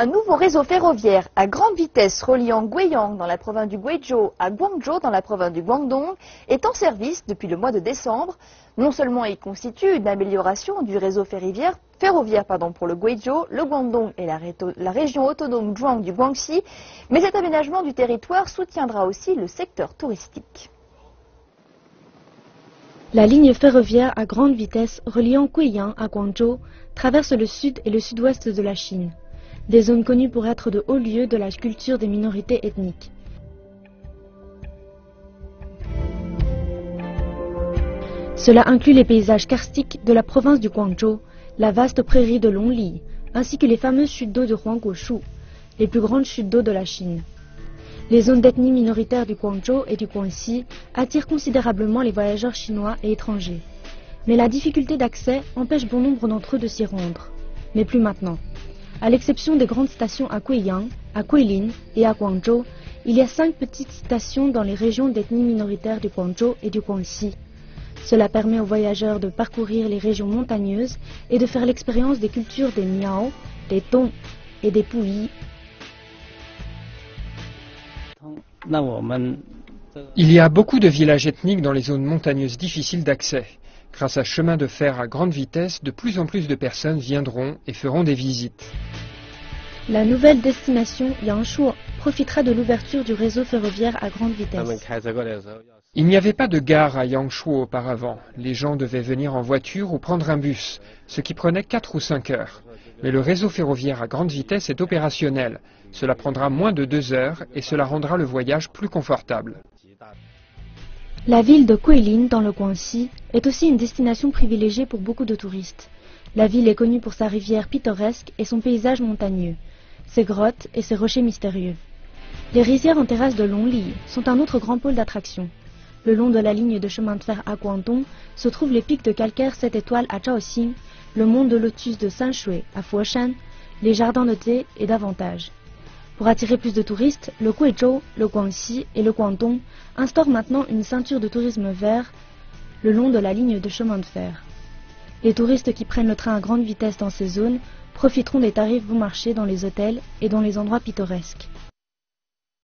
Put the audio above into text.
Un nouveau réseau ferroviaire à grande vitesse reliant Guiyang dans la province du Guizhou à Guangzhou dans la province du Guangdong est en service depuis le mois de décembre. Non seulement il constitue une amélioration du réseau ferroviaire pour le Guizhou, le Guangdong et la région autonome Zhuang du Guangxi, mais cet aménagement du territoire soutiendra aussi le secteur touristique. La ligne ferroviaire à grande vitesse reliant Guiyang à Guangzhou traverse le sud et le sud-ouest de la Chine, des zones connues pour être de hauts lieux de la culture des minorités ethniques. Cela inclut les paysages karstiques de la province du Guangzhou, la vaste prairie de Longli, ainsi que les fameuses chutes d'eau de Huangguoshu, les plus grandes chutes d'eau de la Chine. Les zones d'ethnie minoritaire du Guangzhou et du Guangxi attirent considérablement les voyageurs chinois et étrangers. Mais la difficulté d'accès empêche bon nombre d'entre eux de s'y rendre. Mais plus maintenant. À l'exception des grandes stations à Guiyang, à Guilin et à Guangzhou, il y a 5 petites stations dans les régions d'ethnie minoritaire du Guangzhou et du Guangxi. Cela permet aux voyageurs de parcourir les régions montagneuses et de faire l'expérience des cultures des Miao, des Dong et des Puyi. Il y a beaucoup de villages ethniques dans les zones montagneuses difficiles d'accès. Grâce à chemin de fer à grande vitesse, de plus en plus de personnes viendront et feront des visites. La nouvelle destination Yangshuo profitera de l'ouverture du réseau ferroviaire à grande vitesse. Il n'y avait pas de gare à Yangshuo auparavant. Les gens devaient venir en voiture ou prendre un bus, ce qui prenait 4 ou 5 heures. Mais le réseau ferroviaire à grande vitesse est opérationnel. Cela prendra moins de 2 heures et cela rendra le voyage plus confortable. La ville de Guilin dans le Guangxi est aussi une destination privilégiée pour beaucoup de touristes. La ville est connue pour sa rivière pittoresque et son paysage montagneux, ses grottes et ses rochers mystérieux. Les rizières en terrasse de Longli sont un autre grand pôle d'attraction. Le long de la ligne de chemin de fer à Guangdong se trouvent les pics de calcaire 7 étoiles à Zhaoxing, le mont de lotus de Sanshui à Foshan, les jardins de thé et davantage. Pour attirer plus de touristes, le Guizhou, le Guangxi et le Guangdong instaurent maintenant une ceinture de tourisme vert le long de la ligne de chemin de fer. Les touristes qui prennent le train à grande vitesse dans ces zones profiteront des tarifs bon marché dans les hôtels et dans les endroits pittoresques.